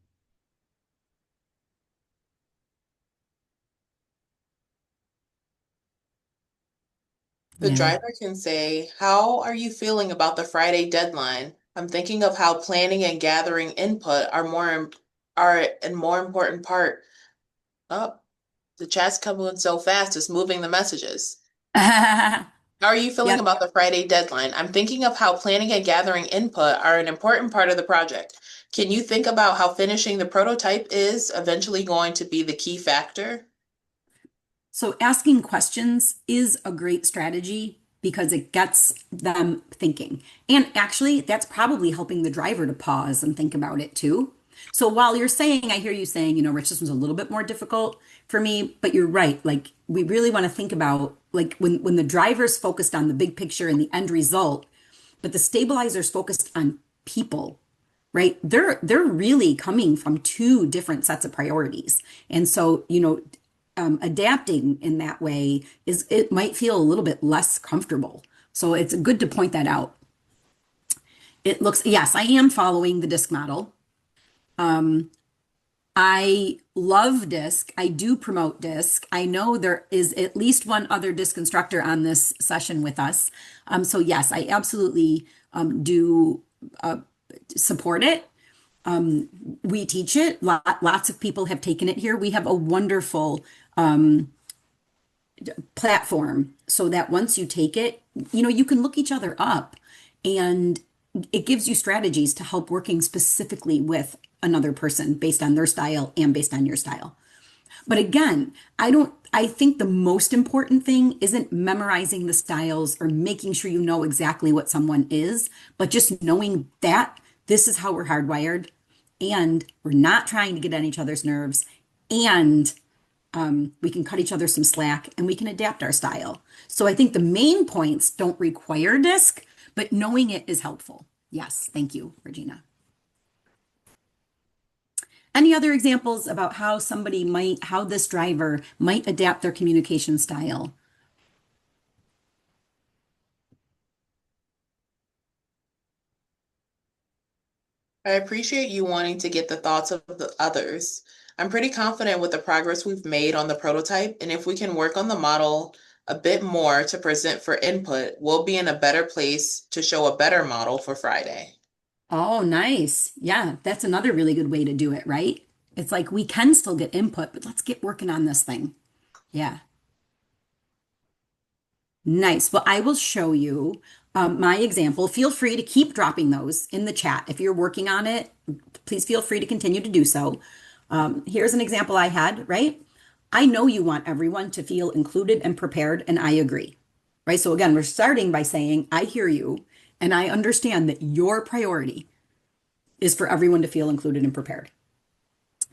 The Yeah. driver can say, how are you feeling about the Friday deadline? I'm thinking of how planning and gathering input are a more important part. Oh, the chat's coming so fast, it's moving the messages. How are you feeling Yep. about the Friday deadline? I'm thinking of how planning and gathering input are an important part of the project. Can you think about how finishing the prototype is eventually going to be the key factor? So asking questions is a great strategy because it gets them thinking. And actually, that's probably helping the driver to pause and think about it too. So while you're saying, I hear you saying, Rich, this one's a little bit more difficult for me, but you're right. Like, we really want to think about, like, when the driver's focused on the big picture and the end result, but the stabilizer's focused on people, right? They're really coming from two different sets of priorities. And so, adapting in that way it might feel a little bit less comfortable. So it's good to point that out. Yes, I am following the DISC model. I love DISC. I do promote DISC. I know there is at least one other DISC instructor on this session with us. So yes, I absolutely do support it. We teach it. Lots of people have taken it here. We have a wonderful platform so that once you take it, you can look each other up, and it gives you strategies to help working specifically with another person based on their style and based on your style. But again, I think the most important thing isn't memorizing the styles or making sure you know exactly what someone is, but just knowing that this is how we're hardwired and we're not trying to get on each other's nerves and we can cut each other some slack and we can adapt our style. So I think the main points don't require disc, but knowing it is helpful. Yes, thank you, Regina. Any other examples about how this driver might adapt their communication style? I appreciate you wanting to get the thoughts of the others. I'm pretty confident with the progress we've made on the prototype, and if we can work on the model a bit more to present for input, we'll be in a better place to show a better model for Friday. Oh, nice. Yeah, that's another really good way to do it, right? It's like we can still get input, but let's get working on this thing. Yeah. Nice. Well, I will show you my example. Feel free to keep dropping those in the chat. If you're working on it, please feel free to continue to do so. Here's an example I had, right? I know you want everyone to feel included and prepared, and I agree, right? So again, we're starting by saying, I hear you, and I understand that your priority is for everyone to feel included and prepared.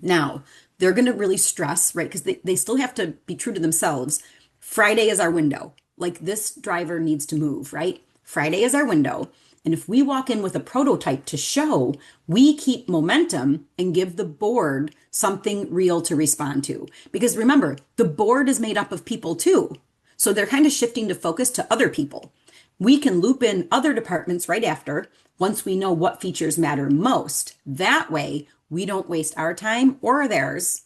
Now, they're going to really stress, right? Because they still have to be true to themselves. Friday is our window. Like this driver needs to move, right? Friday is our window. And if we walk in with a prototype to show, we keep momentum and give the board something real to respond to. Because remember, the board is made up of people too. So they're kind of shifting to focus to other people. We can loop in other departments right after once we know what features matter most. That way, we don't waste our time or theirs.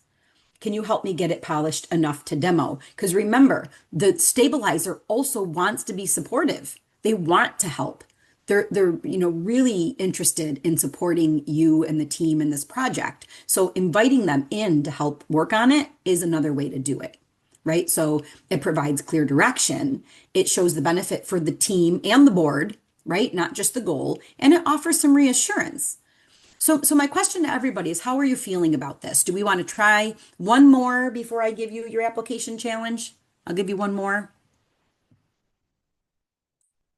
Can you help me get it polished enough to demo? Because remember, the stabilizer also wants to be supportive. They want to help. They're really interested in supporting you and the team in this project. So inviting them in to help work on it is another way to do it, right? So it provides clear direction. It shows the benefit for the team and the board, right? Not just the goal. And it offers some reassurance. So my question to everybody is, how are you feeling about this? Do we want to try one more before I give you your application challenge? I'll give you one more.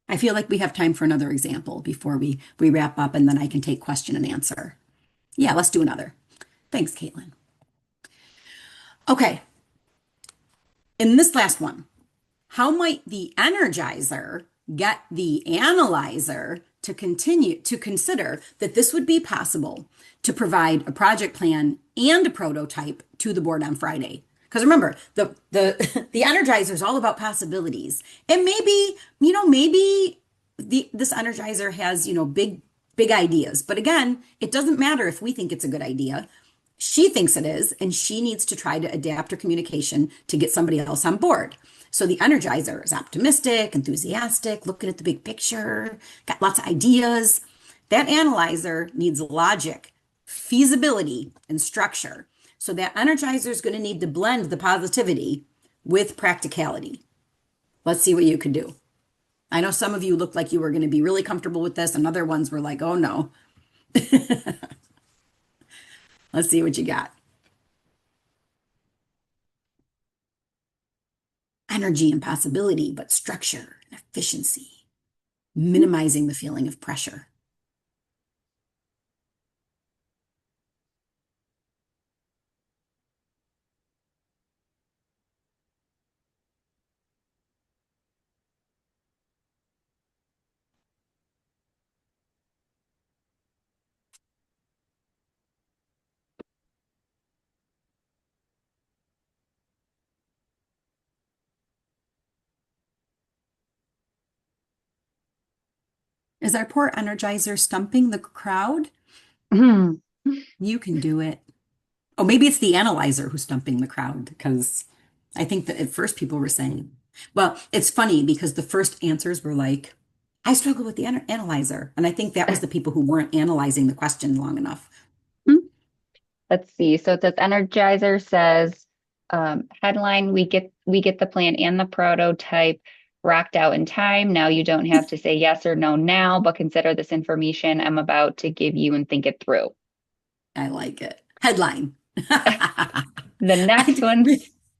I feel like we have time for another example before we wrap up, and then I can take question and answer. Yeah, let's do another. Thanks, Caitlin. Okay. In this last one, how might the energizer get the analyzer to continue to consider that this would be possible to provide a project plan and a prototype to the board on Friday? Because remember, the energizer is all about possibilities, and maybe this energizer has big ideas. But again, it doesn't matter if we think it's a good idea. She thinks it is, and she needs to try to adapt her communication to get somebody else on board. So the energizer is optimistic, enthusiastic, looking at the big picture, got lots of ideas. That analyzer needs logic, feasibility, and structure. So that energizer is going to need to blend the positivity with practicality. Let's see what you can do. I know some of you looked like you were going to be really comfortable with this, and other ones were like, oh no. Let's see what you got. Energy and possibility, but structure and efficiency, minimizing the feeling of pressure. Is our poor energizer stumping the crowd? You can do it. Oh, maybe it's the analyzer who's stumping the crowd, because I think that at first people were saying, well, it's funny because the first answers were like, I struggle with the analyzer. And I think that was the people who weren't analyzing the question long enough. Let's see. So it says Energizer says, headline, we get the plan and the prototype rocked out in time. Now you don't have to say yes or no now, but consider this information I'm about to give you and think it through. I like it. Headline. The next I one,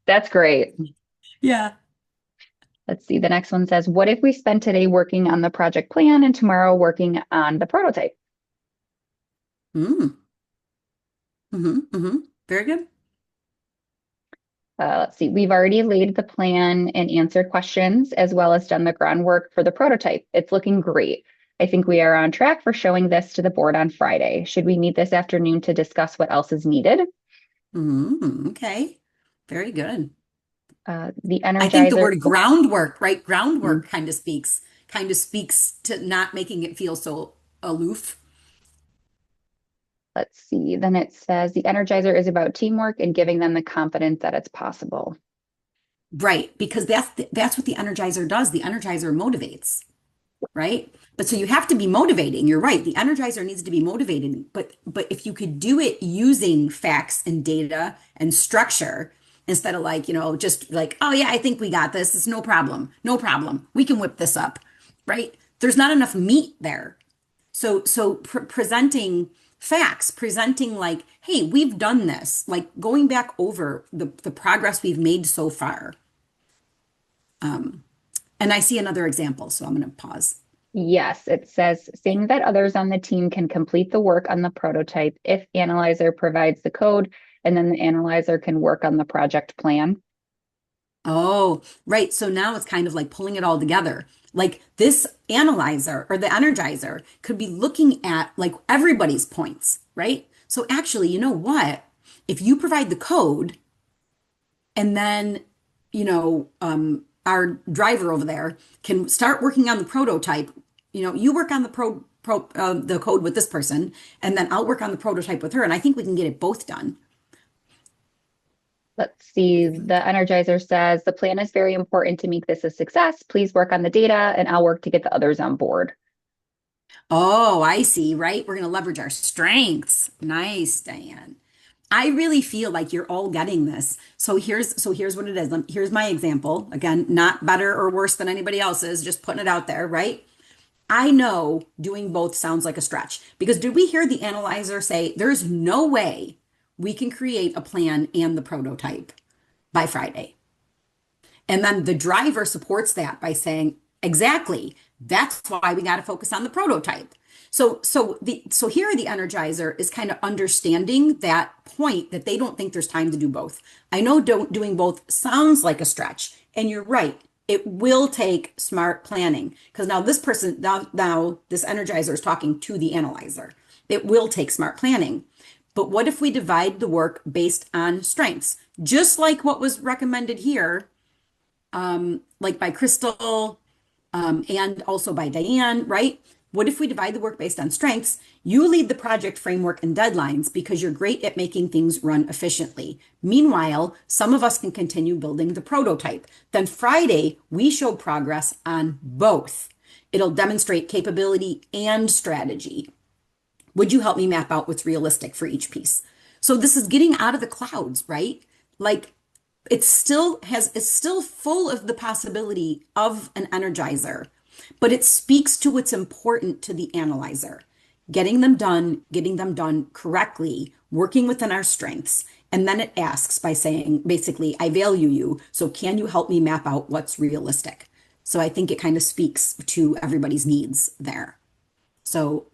that's great. Yeah. Let's see. The next one says, what if we spent today working on the project plan and tomorrow working on the prototype? Mm. Very good. Let's see. We've already laid the plan and answered questions as well as done the groundwork for the prototype. It's looking great. I think we are on track for showing this to the board on Friday. Should we meet this afternoon to discuss what else is needed? Okay. Very good. The I think the Energizer. word Oh, groundwork, right? mm, Groundwork kind of speaks to not making it feel so aloof. let's see. Then it says the Energizer is about teamwork and giving them the confidence that it's possible. Right, because that's what the Energizer does. The Energizer motivates, right? But so you have to be motivating. You're right. The Energizer needs to be motivating, but if you could do it using facts and data and structure instead of like, just like, oh yeah, I think we got this. It's no problem. No problem. We can whip this up, right? There's not enough meat there. So presenting facts, presenting like, hey, we've done this, like going back over the progress we've made so far. And I see another example, so I'm going to pause. Yes, it says saying that others on the team can complete the work on the prototype if Analyzer provides the code, and then the Analyzer can work on the project plan. Oh, right. So now it's kind of like pulling it all together. Like this analyzer or the energizer could be looking at like everybody's points, right? So actually, you know what? If you provide the code and then, our driver over there can start working on the prototype, you work on the code with this person, and then I'll work on the prototype with her. And I think we can get it both done. Let's see, the Energizer says the plan is very important to make this a success. Please work on the data and I'll work to get the others on board. Oh, I see, right? We're going to leverage our strengths. Nice, Diane. I really feel like you're all getting this. So here's what it is. Here's my example. Again, not better or worse than anybody else's, just putting it out there, right? I know doing both sounds like a stretch because did we hear the analyzer say there's no way we can create a plan and the prototype by Friday? And then the driver supports that by saying, exactly, that's why we got to focus on the prototype. So here the energizer is kind of understanding that point that they don't think there's time to do both. I know doing both sounds like a stretch, and you're right. It will take smart planning because now this person now this energizer is talking to the analyzer. It will take smart planning. But what if we divide the work based on strengths? Just like what was recommended here, like by Crystal, and also by Diane, right? What if we divide the work based on strengths? You lead the project framework and deadlines because you're great at making things run efficiently. Meanwhile, some of us can continue building the prototype. Then Friday, we show progress on both. It'll demonstrate capability and strategy. Would you help me map out what's realistic for each piece? So this is getting out of the clouds, right? Like it's still full of the possibility of an energizer, but it speaks to what's important to the analyzer. Getting them done correctly, working within our strengths. And then it asks by saying, basically, I value you. So can you help me map out what's realistic? So I think it kind of speaks to everybody's needs there. So,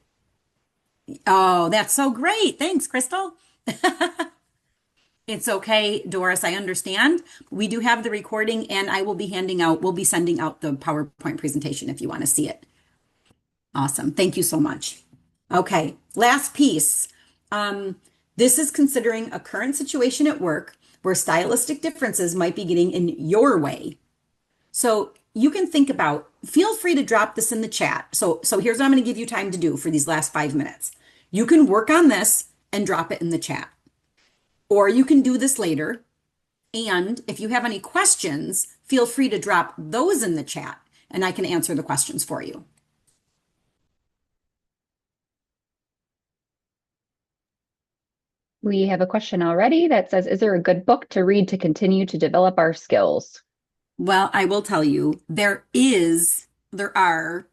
oh, that's so great. Thanks, Crystal. It's okay, Doris, I understand. We do have the recording and we'll be sending out the PowerPoint presentation if you want to see it. Awesome. Thank you so much. Okay, last piece. This is considering a current situation at work where stylistic differences might be getting in your way. So you can feel free to drop this in the chat. So here's what I'm going to give you time to do for these last 5 minutes. You can work on this and drop it in the chat. Or you can do this later. And if you have any questions, feel free to drop those in the chat and I can answer the questions for you. We have a question already that says, is there a good book to read to continue to develop our skills? Well, I will tell you, there are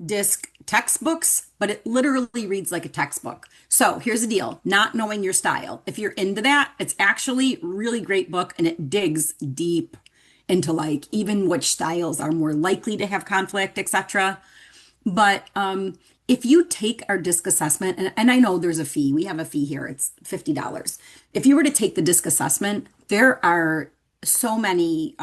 disc textbooks, but it literally reads like a textbook. So here's the deal, not knowing your style. If you're into that, it's actually a really great book and it digs deep into like even which styles are more likely to have conflict, etc. But if you take our disc assessment, and I know there's a fee, we have a fee here, it's $50. If you were to take the disc assessment, there are so many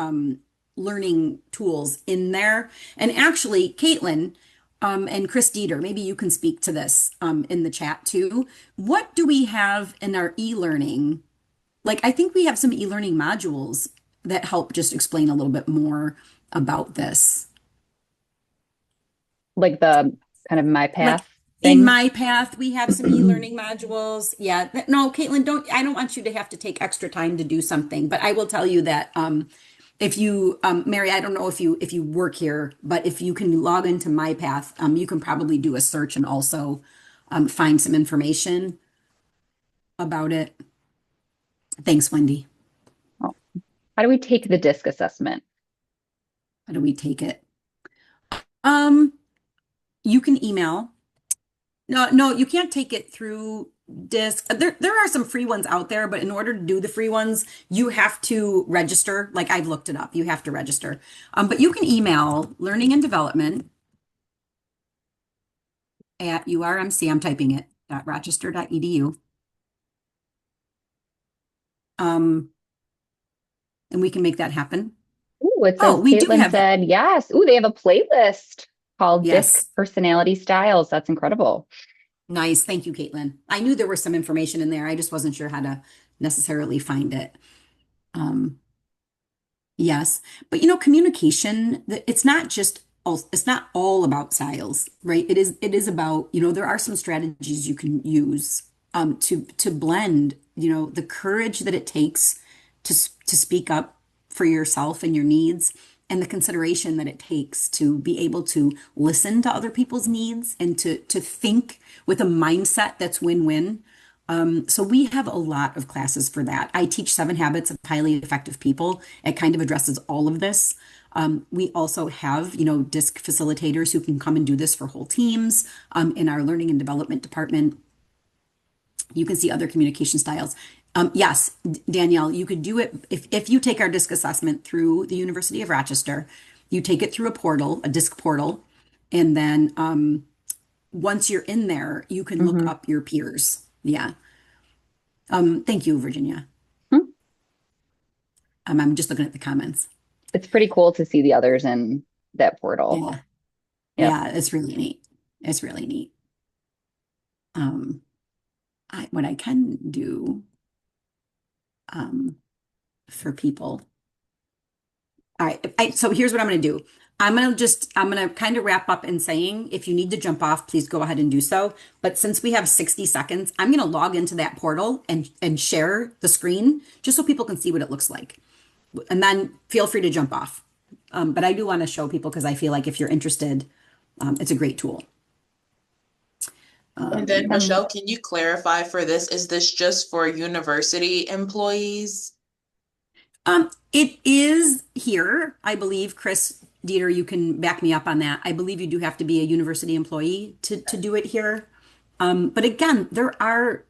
learning tools in there. And actually, Caitlin and Chris Dieter, maybe you can speak to this in the chat too. What do we have in our e-learning? Like, I think we have some e-learning modules that help just explain a little bit more about this. Like the kind of my Like path in things. my path, we have some e-learning modules. Yeah. No, Caitlin, I don't want you to have to take extra time to do something, but I will tell you that if you, Mary, I don't know if you work here, but if you can log into my path, you can probably do a search and also find some information about it. Thanks, Wendy. Oh, how do we take the disc assessment? How do we take it? Um, you can email. No, you can't take it through disc. There are some free ones out there, but in order to do the free ones, you have to register. Like I've looked it up, you have to register. But you can email learning and development at URMC. I'm typing it .rochester.edu. And we can make that happen. Ooh, it Oh, says we do Caitlin have, said yes. Ooh, they have a playlist called Disc yes. Personality Styles. That's incredible. Nice. Thank you, Caitlin. I knew there was some information in there. I just wasn't sure how to necessarily find it. Um, Yes. But communication, it's not just all, it's not all about styles, right? It is about, there are some strategies you can use to blend, the courage that it takes to speak up for yourself and your needs and the consideration that it takes to be able to listen to other people's needs and to think with a mindset that's win-win. So we have a lot of classes for that. I teach 7 Habits of Highly Effective People. It kind of addresses all of this. We also have, DISC facilitators who can come and do this for whole teams. In our learning and development department, you can see other communication styles. Yes, Danielle, you could do it if you take our DISC assessment through the University of Rochester. You take it through a portal, a DISC portal, and then once you're in there, you can look Hmm. up your peers. Yeah. Thank you, Virginia. I'm just looking at the comments. It's pretty cool to see the others in that portal. Yeah. Yep. Yeah, it's really neat. It's really neat. Um, what I can do um, for people. All right. So here's what I'm going to do. I'm going to kind of wrap up in saying if you need to jump off, please go ahead and do so. But since we have 60 seconds, I'm going to log into that portal and share the screen just so people can see what it looks like. And then feel free to jump off. But I do want to show people because I feel like if you're interested, it's a great tool. And then, Michelle, can you clarify for this? Is this just for university employees? It is here, I believe, Chris Dieter, you can back me up on that. I believe you do have to be a university employee to do it here. But again,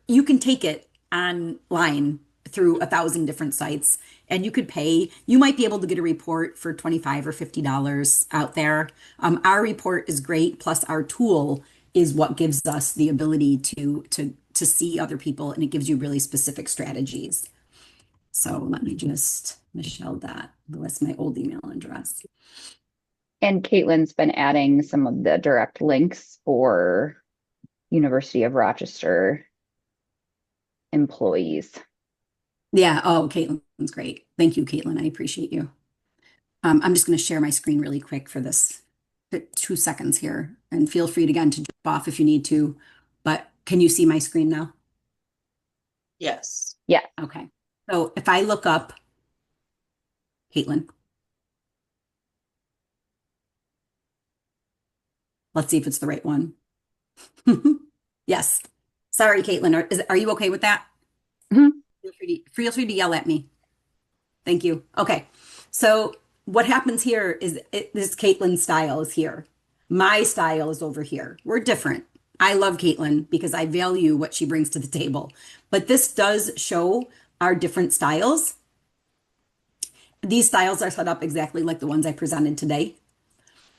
you can take it online through 1,000 different sites and you could pay. You might be able to get a report for $25 or $50 out there. Our report is great, plus our tool is what gives us the ability to see other people and it gives you really specific strategies. So let me just, Michelle.Lewis, my old email address. And Caitlin's been adding some of the direct links for University of Rochester employees. Yeah. Oh, Caitlin's great. Thank you, Caitlin. I appreciate you. I'm just going to share my screen really quick for this 2 seconds here and feel free to, again, to jump off if you need to, but can you see my screen now? Yes. Yeah. Okay. So if I look up Caitlin, let's see if it's the right one. Yes. Sorry, Caitlin. Are you okay with that? Mhm. Feel free to yell at me. Thank you. Okay. So what happens here is this Caitlin style is here. My style is over here. We're different. I love Caitlin because I value what she brings to the table. But this does show our different styles. These styles are set up exactly like the ones I presented today.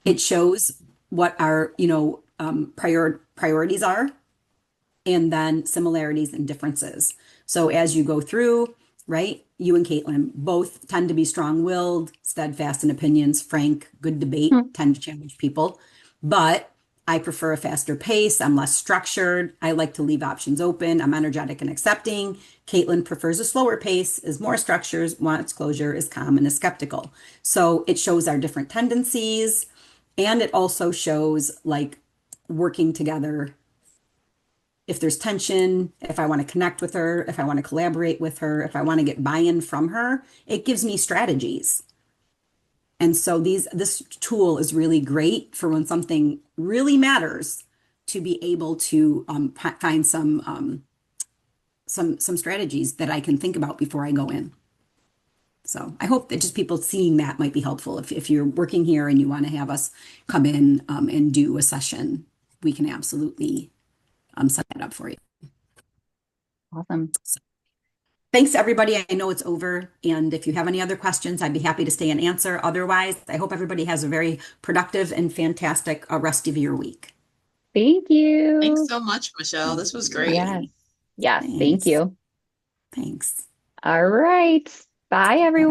It shows what our, priorities are, and then similarities and differences. So as you go through, right, you and Caitlin both tend to be strong-willed, steadfast in opinions, frank, good debate, tend to challenge people. But I prefer a faster pace. I'm less structured. I like to leave options open. I'm energetic and accepting. Caitlin prefers a slower pace, is more structured, wants closure, is calm, and is skeptical. So it shows our different tendencies. And it also shows like working together. If there's tension, if I want to connect with her, if I want to collaborate with her, if I want to get buy-in from her, it gives me strategies. And so this tool is really great for when something really matters to be able to find some strategies that I can think about before I go in. So I hope that just people seeing that might be helpful. If you're working here and you want to have us come in and do a session, we can absolutely set that up for you. Awesome. Thanks, everybody. I know it's over. And if you have any other questions, I'd be happy to stay and answer. Otherwise, I hope everybody has a very productive and fantastic rest of your week. Thank you. Thanks so much, Michelle. This was great. Yes. Yes. Thank Thanks. you. Thanks. All right. Bye, everyone.